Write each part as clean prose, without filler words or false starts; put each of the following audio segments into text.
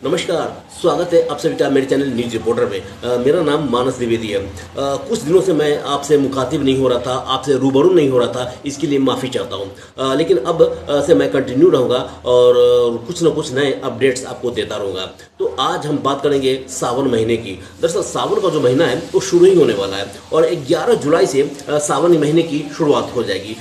नमस्कार, स्वागत है आप सभी का मेरे चैनल न्यूज रिपोर्टर में। मेरा नाम मानस द्विवेदी है। कुछ दिनों से मैं आपसे मुखातिब नहीं हो रहा था, आपसे रूबरू नहीं हो रहा था, इसके लिए माफ़ी चाहता हूँ। लेकिन अब से मैं कंटिन्यू रहूँगा और कुछ न कुछ नए अपडेट्स आपको देता रहूँगा। तो आज हम बात करेंगे सावन महीने की। दरअसल सावन का जो महीना है वो शुरू ही होने वाला है और 11 जुलाई से सावन महीने की शुरुआत हो जाएगी।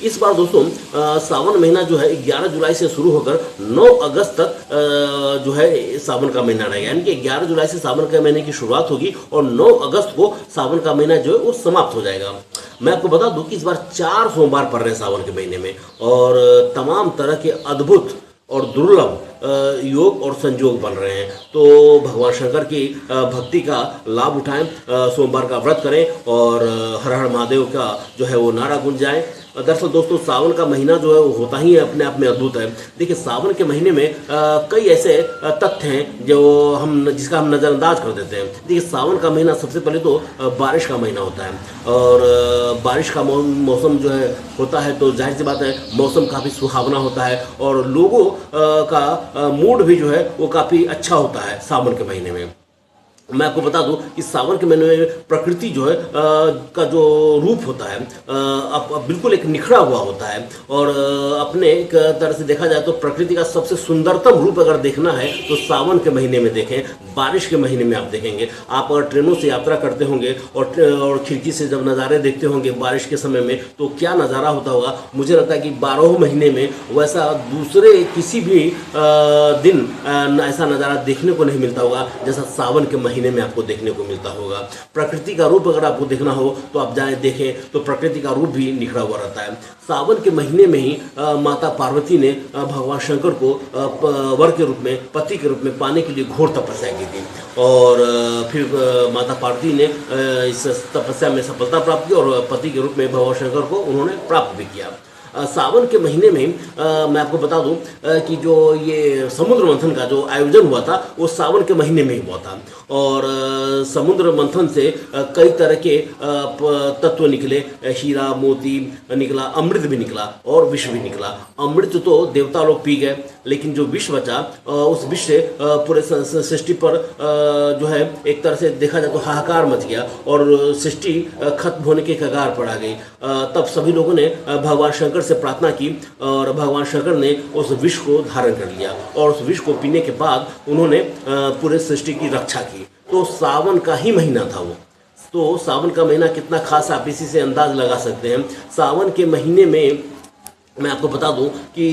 इस बार दोस्तों सावन महीना जो है 11 जुलाई से शुरू होकर 9 अगस्त तक जो है सावन का महीना रहेगा। यानी कि 11 जुलाई से सावन के महीने की शुरुआत होगी और 9 अगस्त को सावन का महीना जो है वो समाप्त हो जाएगा। मैं आपको बता दूं कि इस बार 4 सोमवार पड़ रहे हैं सावन के महीने में और तमाम तरह के अद्भुत और दुर्लभ योग और संयोग बन रहे हैं। तो भगवान शंकर की भक्ति का लाभ उठाएं, सोमवार का व्रत करें और हर हर महादेव का जो है वो नारा गुंजाएं। दरअसल दोस्तों सावन का महीना जो है वो होता ही अपने आप में अद्भुत है। देखिए सावन के महीने में कई ऐसे तथ्य हैं जो जिसका हम नज़रअंदाज कर देते हैं। देखिए सावन का महीना सबसे पहले तो बारिश का महीना होता है और बारिश का मौसम जो है होता है तो जाहिर सी बात है मौसम काफ़ी सुहावना होता है और लोगों का मूड भी जो है वो काफ़ी अच्छा होता है सावन के महीने में। मैं आपको बता दूं कि सावन के महीने में प्रकृति जो है का जो रूप होता है अब बिल्कुल एक निखरा हुआ होता है और अपने एक तरह से देखा जाए तो प्रकृति का सबसे सुंदरतम रूप अगर देखना है तो सावन के महीने में देखें, बारिश के महीने में आप देखेंगे। आप अगर ट्रेनों से यात्रा करते होंगे और खिड़की से जब नज़ारे देखते होंगे बारिश के समय में तो क्या नज़ारा होता होगा। मुझे लगता है कि 12 महीने में वैसा दूसरे किसी भी दिन ऐसा नज़ारा देखने को नहीं मिलता होगा जैसा सावन के महीने में आपको देखने को मिलता होगा। प्रकृति का रूप अगर आपको देखना हो तो आप जाएं देखें तो प्रकृति का रूप भी निखरा हुआ रहता है। सावन के महीने में ही माता पार्वती ने भगवान शंकर को वर के रूप में, पति के रूप में पाने के लिए घोर तपस्या की थी और फिर माता पार्वती ने इस तपस्या में सफलता प्राप्त की और पति के रूप में भगवान शंकर को उन्होंने प्राप्त भी किया। सावन के महीने में मैं आपको बता दूं कि जो ये समुद्र मंथन का जो आयोजन हुआ था वो सावन के महीने में ही हुआ था और समुद्र मंथन से कई तरह के तत्व निकले। हीरा मोती निकला, अमृत भी निकला और विष भी निकला। अमृत तो देवता लोग पी गए लेकिन जो विष बचा उस विष से पूरे सृष्टि पर जो है एक तरह से देखा जाए तो हाहाकार मच गया और सृष्टि खत्म होने के कगार पर आ गई। तब सभी लोगों ने भगवान शंकर से प्रार्थना की और भगवान शंकर ने उस विष को धारण कर लिया और उस विष को पीने के बाद उन्होंने पूरे सृष्टि की रक्षा की। तो सावन का ही महीना था वो। तो सावन का महीना कितना खास आप इसी से अंदाज लगा सकते हैं। सावन के महीने में मैं आपको बता दूं कि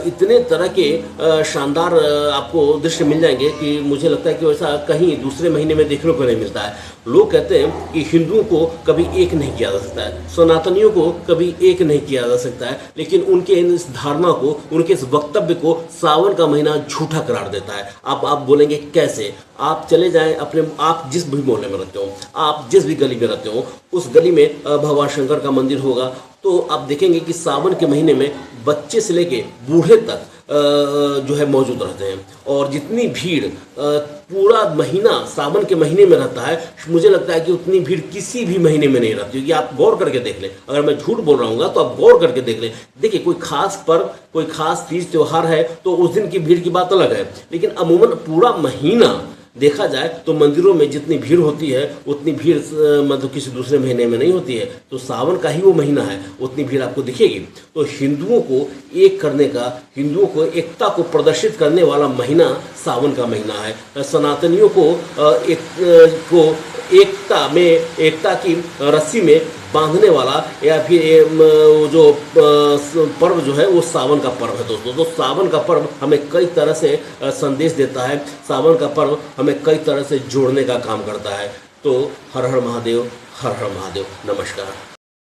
इतने तरह के शानदार आपको दृश्य मिल जाएंगे कि मुझे लगता है कि वैसा कहीं दूसरे महीने में देखने को नहीं मिलता है। लोग कहते हैं कि हिंदुओं को कभी एक नहीं किया जा सकता है, सनातनियों को कभी एक नहीं किया जा सकता है, लेकिन उनके इस धारणा को, उनके इस वक्तव्य को सावन का महीना झूठा करार देता है। आप बोलेंगे कैसे? आप चले जाएं अपने, आप जिस भी मोहल्ले में रहते हो, आप जिस भी गली में रहते हो, उस गली में भगवान शंकर का मंदिर होगा तो आप देखेंगे कि सावन के महीने में बच्चे से लेके बूढ़े तक जो है मौजूद रहते हैं और जितनी भीड़ पूरा महीना सावन के महीने में रहता है मुझे लगता है कि उतनी भीड़ किसी भी महीने में नहीं रहती। ये आप गौर करके देख लें। अगर मैं झूठ बोल रहा हूँ तो आप गौर करके देख लें। देखिए कोई खास पर्व, कोई खास तीज त्योहार है तो उस दिन की भीड़ की बात अलग है, लेकिन अमूमन पूरा महीना देखा जाए तो मंदिरों में जितनी भीड़ होती है उतनी भीड़ मतलब किसी दूसरे महीने में नहीं होती है। तो सावन का ही वो महीना है, उतनी भीड़ आपको दिखेगी। तो हिंदुओं को एक करने का, हिंदुओं को एकता को प्रदर्शित करने वाला महीना सावन का महीना है। सनातनियों को एकता की रस्सी में बांधने वाला या फिर जो पर्व जो है वो सावन का पर्व है दोस्तों। तो सावन का पर्व हमें कई तरह से संदेश देता है। सावन का पर्व हमें कई तरह से जोड़ने का काम करता है। तो हर हर महादेव, हर हर महादेव। नमस्कार।